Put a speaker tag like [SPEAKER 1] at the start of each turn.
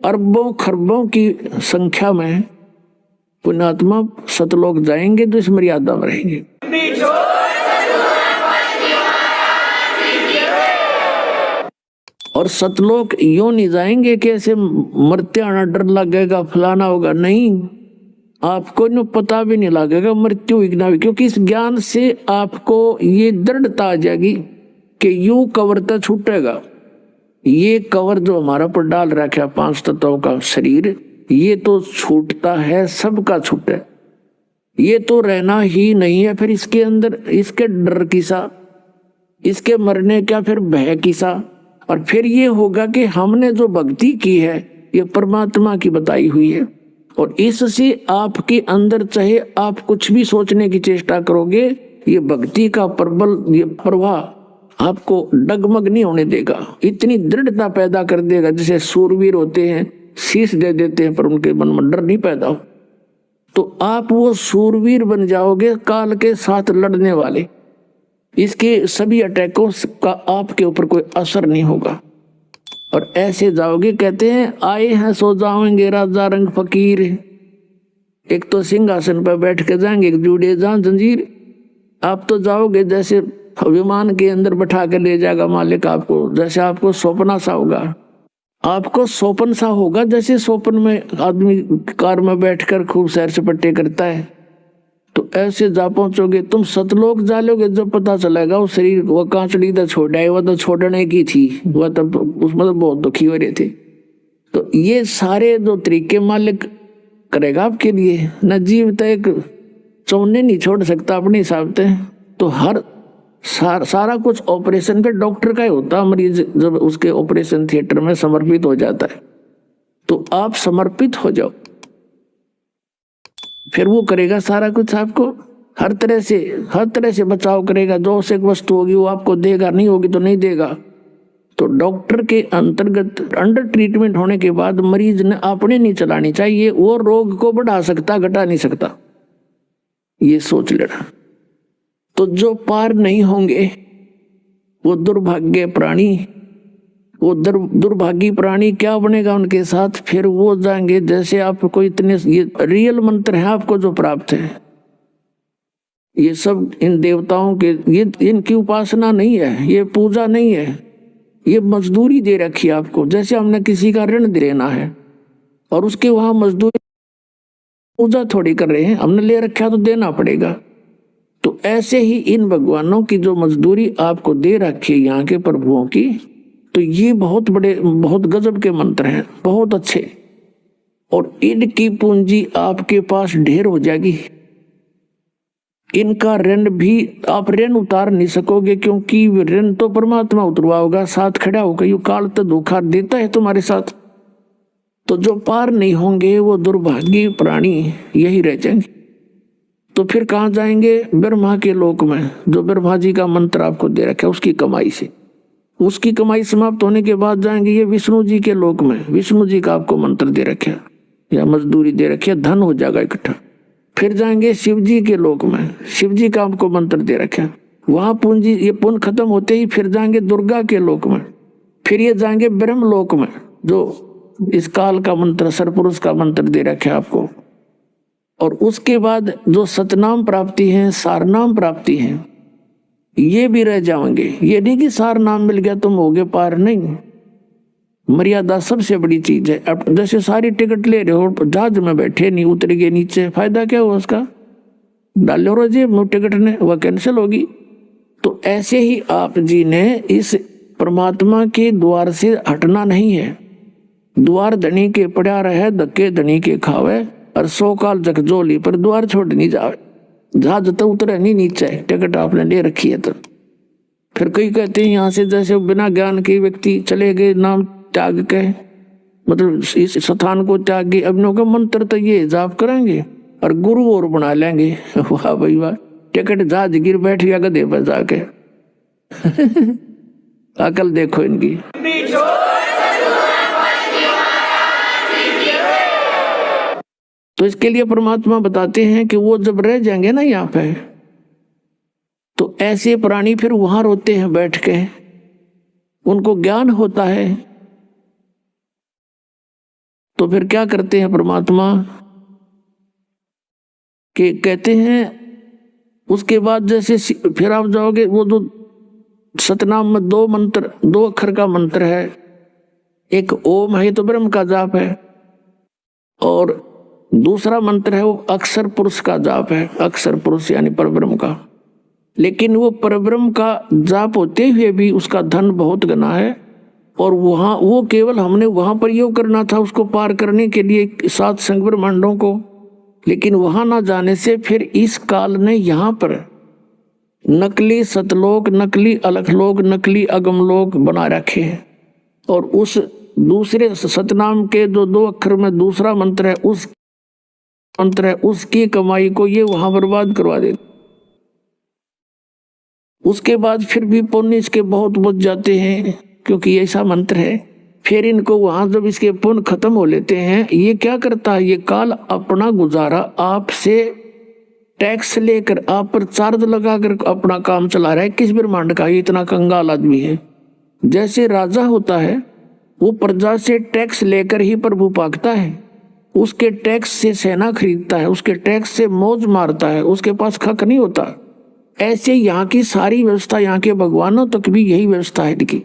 [SPEAKER 1] अरबों खरबों की संख्या में पुण्यात्मा सतलोक जाएंगे तो इस मर्यादा में रहेंगे। और सतलोक यूं नहीं जाएंगे कि ऐसे मरते आना डर लगेगा फलाना होगा, नहीं, आपको न पता भी नहीं लगेगा मृत्यु विघ्ना, क्योंकि इस ज्ञान से आपको ये दृढ़ता आ जाएगी कि यूं कवर तो छूटेगा। ये कवर जो हमारा पर डाल रखा है 5 तत्वों का शरीर, ये तो छूटता है, सबका छूटे, ये तो रहना ही नहीं है। फिर इसके अंदर इसके डर किसा, इसके मरने क्या फिर भय किसा। और फिर ये होगा कि हमने जो भक्ति की है ये परमात्मा की बताई हुई है, और इससे आपके अंदर चाहे आप कुछ भी सोचने की चेष्टा करोगे, ये भक्ति का प्रबल ये प्रवाह आपको डगमग नहीं होने देगा, इतनी दृढ़ता पैदा कर देगा। जैसे सूरवीर होते हैं शीश दे देते हैं पर उनके मन में डर नहीं पैदा हो, तो आप वो सूरवीर बन जाओगे काल के साथ लड़ने वाले। इसके सभी अटैकों का आपके ऊपर कोई असर नहीं होगा, और ऐसे जाओगे। कहते हैं आए हैं सो जाओगे राजा रंग फकीर, एक तो सिंहासन पर बैठ के जाएंगे, एक जुड़े जान जंजीर। आप तो जाओगे जैसे विमान के अंदर बैठा के ले जाएगा मालिक आपको, जैसे आपको सौंपना सा होगा, आपको सौंपन सा होगा। जैसे सौंपन में आदमी कार में बैठकर खूब सैर सपाटे करता है, तो ऐसे जा पहुंचोगे। तुम सतलोक जा लोगे, जब पता चलेगा वो शरीर वो कांचड़ी तो छोड़ा है, वह तो छोड़ने की थी, वह तो उसमें तो बहुत दुखी हो रहे थे। तो ये सारे जो तरीके मालिक करेगा आपके लिए। न जीव तो एक चौने नहीं छोड़ सकता अपने हिसाब से। तो हर सारा कुछ ऑपरेशन पे डॉक्टर का ही होता। मरीज जब उसके ऑपरेशन थिएटर में समर्पित हो जाता है, तो आप समर्पित हो जाओ, फिर वो करेगा सारा कुछ आपको हर तरह से बचाव करेगा। जो आवश्यक वस्तु होगी वो आपको देगा, नहीं होगी तो नहीं देगा। तो डॉक्टर के अंतर्गत अंडर ट्रीटमेंट होने के बाद मरीज ने अपने नहीं चलानी चाहिए, वो रोग को बढ़ा सकता घटा नहीं सकता, ये सोच लेना। तो जो पार नहीं होंगे वो दुर्भाग्य प्राणी, वो दुर्भागी प्राणी क्या बनेगा उनके साथ? फिर वो जाएंगे जैसे आपको इतने ये रियल मंत्र है आपको जो प्राप्त है, ये सब इन देवताओं के, ये इनकी उपासना नहीं है, ये पूजा नहीं है, ये मजदूरी दे रखी है आपको। जैसे हमने किसी का ऋण देना है और उसके वहां मजदूरी, पूजा थोड़ी कर रहे हैं, हमने ले रखा तो देना पड़ेगा। तो ऐसे ही इन भगवानों की जो मजदूरी आपको दे रखी है यहाँ के प्रभुओं की, तो ये बहुत बड़े बहुत गजब के मंत्र हैं, बहुत अच्छे। और इनकी पूंजी आपके पास ढेर हो जाएगी। इनका ऋण भी आप ऋण उतार नहीं सकोगे, क्योंकि ऋण तो परमात्मा उतरवा होगा, साथ खड़ा होगा। यू काल तो धोखा देता है तुम्हारे साथ। तो जो पार नहीं होंगे वो दुर्भाग्य प्राणी यही रह जाएंगे। तो फिर कहाँ जाएंगे? ब्रह्मा के लोक में, जो ब्रह्मा जी का मंत्र आपको दे रखा है उसकी कमाई से। उसकी कमाई समाप्त होने के बाद जाएंगे ये विष्णु जी के लोक में। विष्णु जी का आपको मंत्र दे रखे या मजदूरी दे रखी है, धन हो जाएगा इकट्ठा। फिर जाएंगे शिव जी के लोक में, शिव जी का आपको मंत्र दे रखे है, वहां पूंजी ये पुण्य खत्म होते ही फिर जाएंगे दुर्गा के लोक में। फिर ये जाएंगे ब्रह्म लोक में, जो इस काल का मंत्र सरपुरुष का मंत्र दे रखे आपको। और उसके बाद जो सतनाम प्राप्ति है, सारनाम प्राप्ति है, ये भी रह जाओगे। ये नहीं कि सार नाम मिल गया तुम हो गए पार, नहीं। मर्यादा सबसे बड़ी चीज है। अब जैसे सारी टिकट ले रहे हो, जहाज में बैठे नहीं उतर गए नीचे, फायदा क्या हुआ उसका? डालो रो जेब में टिकट ने, वह कैंसिल होगी। तो ऐसे ही आप जी ने इस परमात्मा के द्वार से हटना नहीं है। द्वार धनी के पड़ा रहे, धक्के धनी के खावे, और 100 काल जगजोली पर द्वार छोड़ नहीं जावे। जहाज तो उतरे नहीं नीचे, टिकट आपने ले रखी है। तो फिर कई कहते हैं यहाँ से जैसे बिना ज्ञान के व्यक्ति चले गए, नाम त्याग के, मतलब इस स्थान को त्याग के, अब का मंत्र तो ये जाप करेंगे और गुरु और बना लेंगे। वाह भाई वाह, टिकट जहाज गिर बैठ गया गधे पर जाके। अकल देखो इनकी। तो इसके लिए परमात्मा बताते हैं कि वो जब रह जाएंगे ना यहाँ पे, तो ऐसे प्राणी फिर वहां रोते हैं बैठ के, उनको ज्ञान होता है तो फिर क्या करते हैं परमात्मा के कहते हैं, उसके बाद जैसे फिर आप जाओगे वो जो सतनाम में दो मंत्र, दो अक्षर का मंत्र है, एक ओम है तो ब्रह्म का जाप है, और दूसरा मंत्र है वो अक्षर पुरुष का जाप है, अक्षर पुरुष यानी परब्रह्म का। लेकिन वो परब्रह्म का जाप होते हुए भी उसका धन बहुत गना है, और वहाँ वो केवल हमने वहाँ पर योग करना था उसको पार करने के लिए 7 संग ब्रह्मांडों को, लेकिन वहाँ ना जाने से फिर इस काल ने यहाँ पर नकली सतलोक, नकली अलखलोक, नकली अगमलोक बना रखे हैं। और उस दूसरे सतनाम के जो 2 अक्षर में दूसरा मंत्र है उसकी कमाई को ये वहां बर्बाद करवा देते। उसके बाद फिर भी पुण्य इसके बहुत बच जाते हैं, क्योंकि ऐसा मंत्र है। फिर इनको वहां जब इसके पुण्य खत्म हो लेते हैं, ये क्या करता है, ये काल अपना गुजारा आपसे टैक्स लेकर आप पर चार्ज लगाकर अपना काम चला रहा है। किस ब्रह्मांड का ये इतना कंगाल आदमी है। जैसे राजा होता है वो प्रजा से टैक्स लेकर ही प्रभु पाकता है, उसके टैक्स से सेना खरीदता है, उसके टैक्स से मौज मारता है, उसके पास खक नहीं होता। ऐसे यहाँ की सारी व्यवस्था, यहाँ के भगवानों तक भी यही व्यवस्था है इनकी।